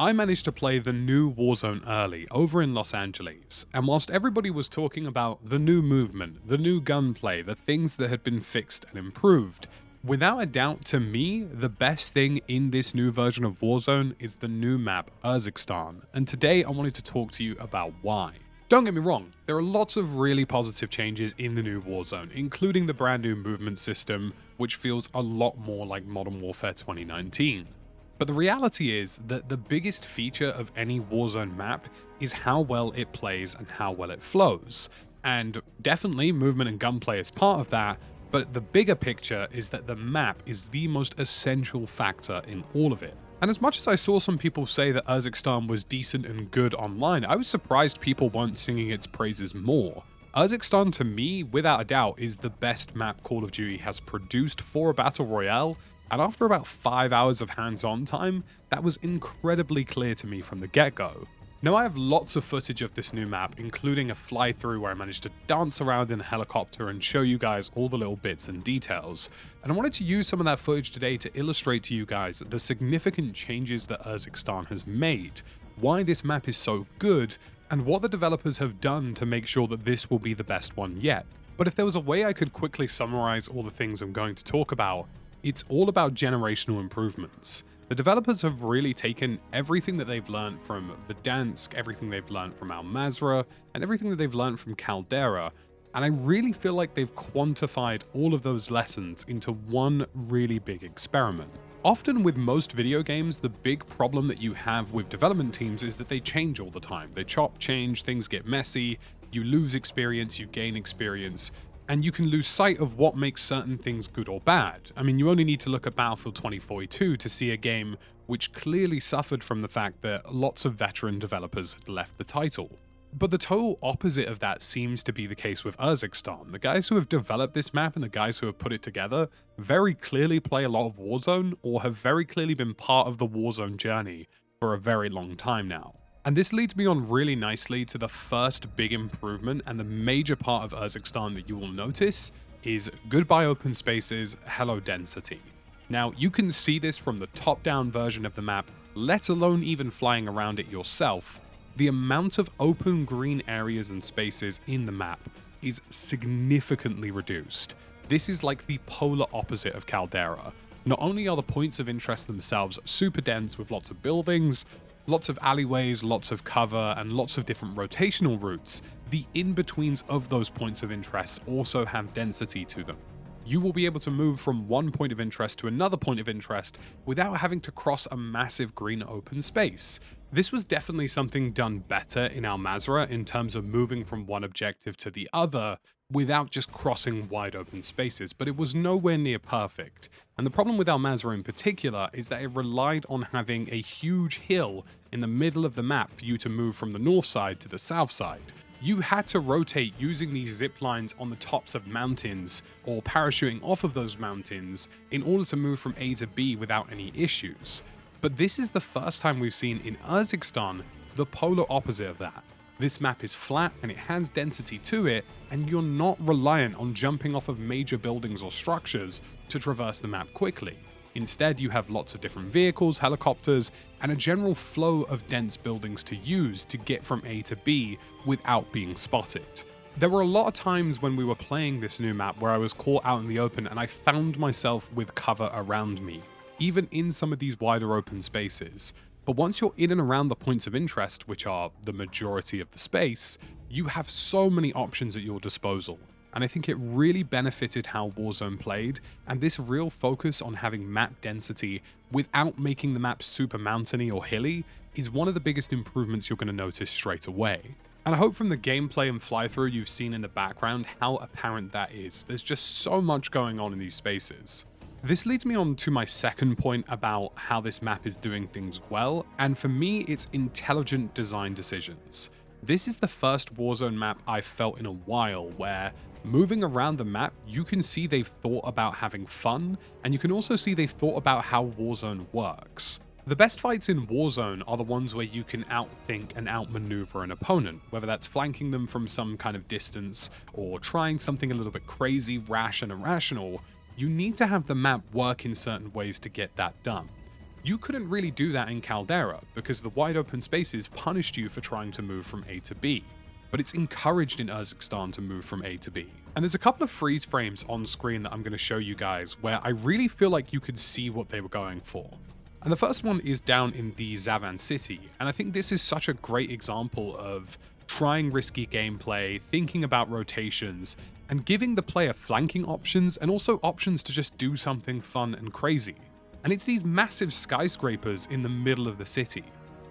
I managed to play the new Warzone early over in Los Angeles, and whilst everybody was talking about the new movement, the new gunplay, the things that had been fixed and improved, without a doubt to me, the best thing in this new version of Warzone is the new map Urzikstan, and today I wanted to talk to you about why. Don't get me wrong, there are lots of really positive changes in the new Warzone, including the brand new movement system, which feels a lot more like Modern Warfare 2019. But the reality is that the biggest feature of any Warzone map is how well it plays and how well it flows. And definitely movement and gunplay is part of that, but the bigger picture is that the map is the most essential factor in all of it. And as much as I saw some people say that Urzikstan was decent and good online, I was surprised people weren't singing its praises more. Urzikstan to me, without a doubt, is the best map Call of Duty has produced for a battle royale, and after about 5 hours of hands-on time, that was incredibly clear to me from the get-go. Now I have lots of footage of this new map, including a fly-through where I managed to dance around in a helicopter and show you guys all the little bits and details, and I wanted to use some of that footage today to illustrate to you guys the significant changes that Urzikstan has made, why this map is so good, and what the developers have done to make sure that this will be the best one yet. But if there was a way I could quickly summarize all the things I'm going to talk about, it's all about generational improvements. The developers have really taken everything that they've learned from Verdansk, everything they've learned from Mazrah, and everything that they've learned from Caldera, and I really feel like they've quantified all of those lessons into one really big experiment. Often with most video games, the big problem that you have with development teams is that they change all the time. They chop, change, things get messy, you lose experience, you gain experience, and you can lose sight of what makes certain things good or bad. I mean, you only need to look at Battlefield 2042 to see a game which clearly suffered from the fact that lots of veteran developers had left the title. But the total opposite of that seems to be the case with Urzikstan. The guys who have developed this map and the guys who have put it together very clearly play a lot of Warzone or have very clearly been part of the Warzone journey for a very long time now. And this leads me on really nicely to the first big improvement and the major part of Urzikstan that you will notice is goodbye open spaces, hello density. Now you can see this from the top-down version of the map, let alone even flying around it yourself. The amount of open green areas and spaces in the map is significantly reduced. This is like the polar opposite of Caldera. Not only are the points of interest themselves super dense with lots of buildings, lots of alleyways, lots of cover, and lots of different rotational routes, the in-betweens of those points of interest also have density to them. You will be able to move from one point of interest to another point of interest without having to cross a massive green open space. This was definitely something done better in Mazrah in terms of moving from one objective to the other without just crossing wide open spaces, but it was nowhere near perfect. And the problem with Mazrah in particular is that it relied on having a huge hill in the middle of the map for you to move from the north side to the south side. You had to rotate using these zip lines on the tops of mountains or parachuting off of those mountains in order to move from A to B without any issues. But this is the first time we've seen in Urzikstan the polar opposite of that. This map is flat and it has density to it, and you're not reliant on jumping off of major buildings or structures to traverse the map quickly. Instead, you have lots of different vehicles, helicopters, and a general flow of dense buildings to use to get from A to B without being spotted. There were a lot of times when we were playing this new map where I was caught out in the open and I found myself with cover around me, even in some of these wider open spaces. But once you're in and around the points of interest, which are the majority of the space, you have so many options at your disposal. And I think it really benefited how Warzone played, and this real focus on having map density without making the map super mountainy or hilly is one of the biggest improvements you're going to notice straight away. And I hope from the gameplay and fly-through you've seen in the background how apparent that is. There's just so much going on in these spaces. This leads me on to my second point about how this map is doing things well, and for me it's intelligent design decisions. This is the first Warzone map I've felt in a while where moving around the map, you can see they've thought about having fun, and you can also see they've thought about how Warzone works. The best fights in Warzone are the ones where you can outthink and outmaneuver an opponent, whether that's flanking them from some kind of distance or trying something a little bit crazy, rash, and irrational. You need to have the map work in certain ways to get that done. You couldn't really do that in Caldera because the wide open spaces punished you for trying to move from A to B, but it's encouraged in Urzikstan to move from A to B. And there's a couple of freeze frames on screen that I'm going to show you guys where I really feel like you could see what they were going for. And the first one is down in the Zavan city, and I think this is such a great example of trying risky gameplay, thinking about rotations, and giving the player flanking options and also options to just do something fun and crazy. And it's these massive skyscrapers in the middle of the city.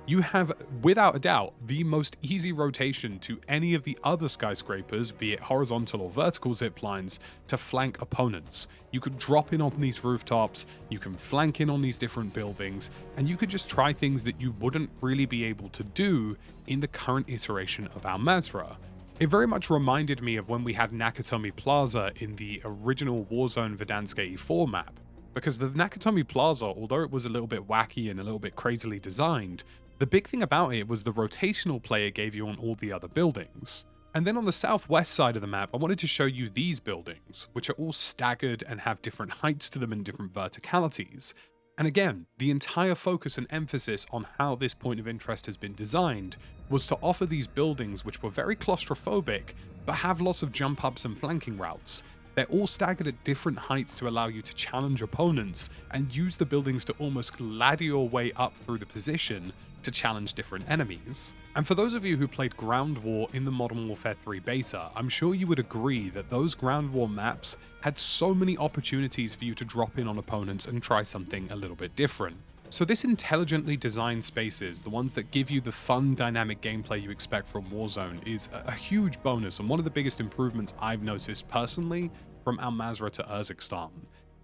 You have, without a doubt, the most easy rotation to any of the other skyscrapers, be it horizontal or vertical zip lines, to flank opponents. You could drop in on these rooftops, you can flank in on these different buildings, and you could just try things that you wouldn't really be able to do in the current iteration of our Mazrah. It very much reminded me of when we had Nakatomi Plaza in the original Warzone Verdansk 84 map. Because the Nakatomi Plaza, although it was a little bit wacky and a little bit crazily designed, the big thing about it was the rotational play it gave you on all the other buildings. And then on the southwest side of the map, I wanted to show you these buildings, which are all staggered and have different heights to them and different verticalities. And again, the entire focus and emphasis on how this point of interest has been designed was to offer these buildings which were very claustrophobic, but have lots of jump ups and flanking routes. They're all staggered at different heights to allow you to challenge opponents and use the buildings to almost ladder your way up through the position to challenge different enemies. And for those of you who played Ground War in the Modern Warfare 3 beta, I'm sure you would agree that those Ground War maps had so many opportunities for you to drop in on opponents and try something a little bit different. So this intelligently designed spaces, the ones that give you the fun, dynamic gameplay you expect from Warzone, is a huge bonus and one of the biggest improvements I've noticed personally from our Mazrah to Urzikstan.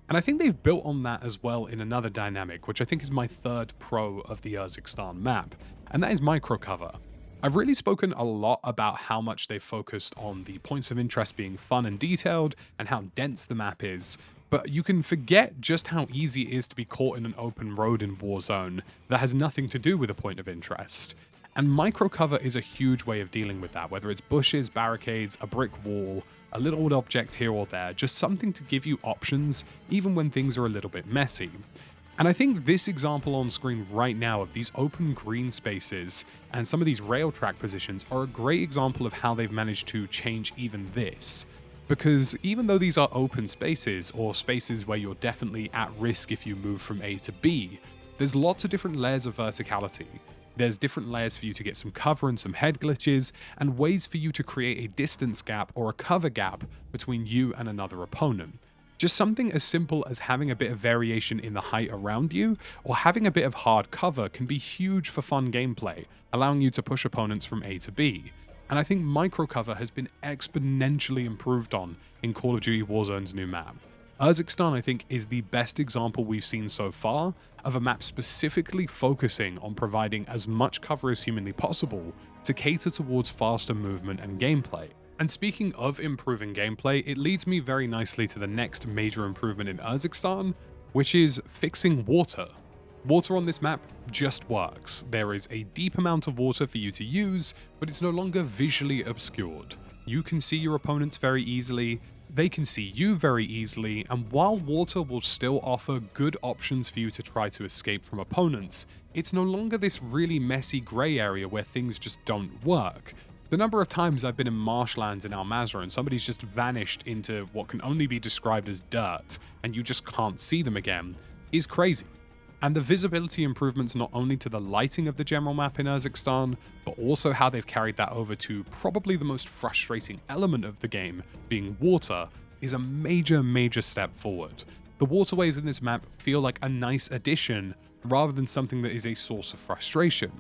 And I think they've built on that as well in another dynamic, which I think is my third pro of the Urzikstan map, and that is microcover. I've really spoken a lot about how much they've focused on the points of interest being fun and detailed, and how dense the map is, but you can forget just how easy it is to be caught in an open road in Warzone that has nothing to do with a point of interest. And microcover is a huge way of dealing with that, whether it's bushes, barricades, a brick wall, a little object here or there, just something to give you options even when things are a little bit messy. And I think this example on screen right now of these open green spaces and some of these rail track positions are a great example of how they've managed to change even this. Because even though these are open spaces, or spaces where you're definitely at risk if you move from A to B, there's lots of different layers of verticality. There's different layers for you to get some cover and some head glitches, and ways for you to create a distance gap or a cover gap between you and another opponent. Just something as simple as having a bit of variation in the height around you, or having a bit of hard cover can be huge for fun gameplay, allowing you to push opponents from A to B. And I think microcover has been exponentially improved on in Call of Duty Warzone's new map. Urzikstan, I think, is the best example we've seen so far of a map specifically focusing on providing as much cover as humanly possible to cater towards faster movement and gameplay. And speaking of improving gameplay, it leads me very nicely to the next major improvement in Urzikstan, which is fixing water. Water on this map just works. There is a deep amount of water for you to use, but it's no longer visually obscured. You can see your opponents very easily, they can see you very easily, and while water will still offer good options for you to try to escape from opponents, it's no longer this really messy grey area where things just don't work. The number of times I've been in marshlands in Al Mazrah and somebody's just vanished into what can only be described as dirt, and you just can't see them again, is crazy. And the visibility improvements not only to the lighting of the general map in Urzikstan, but also how they've carried that over to probably the most frustrating element of the game, being water, is a major step forward. The waterways in this map feel like a nice addition, rather than something that is a source of frustration.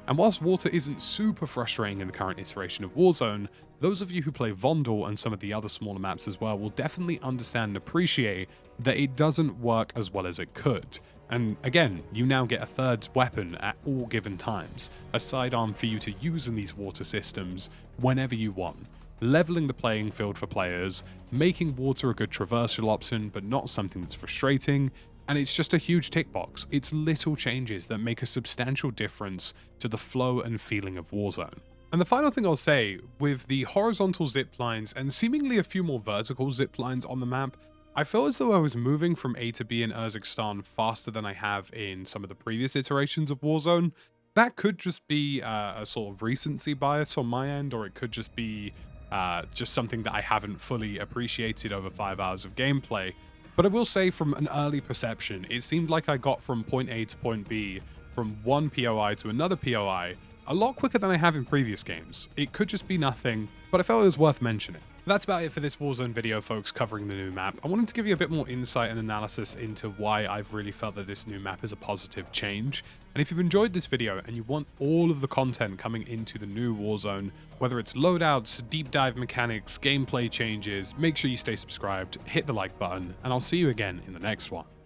And whilst water isn't super frustrating in the current iteration of Warzone, those of you who play Vondel and some of the other smaller maps as well will definitely understand and appreciate that it doesn't work as well as it could. And again, you now get a third weapon at all given times, a sidearm for you to use in these water systems whenever you want, leveling the playing field for players, making water a good traversal option but not something that's frustrating, and it's just a huge tick box. It's little changes that make a substantial difference to the flow and feeling of Warzone. And the final thing I'll say, with the horizontal zip lines and seemingly a few more vertical zip lines on the map, I feel as though I was moving from A to B in Urzikstan faster than I have in some of the previous iterations of Warzone. That could just be a sort of recency bias on my end, or it could just be just something that I haven't fully appreciated over 5 hours of gameplay. But I will say from an early perception, it seemed like I got from point A to point B, from one POI to another POI, a lot quicker than I have in previous games. It could just be nothing, but I felt it was worth mentioning. That's about it for this Warzone video, folks, covering the new map. I wanted to give you a bit more insight and analysis into why I've really felt that this new map is a positive change. And if you've enjoyed this video and you want all of the content coming into the new Warzone, whether it's loadouts, deep dive mechanics, gameplay changes, make sure you stay subscribed, hit the like button, and I'll see you again in the next one.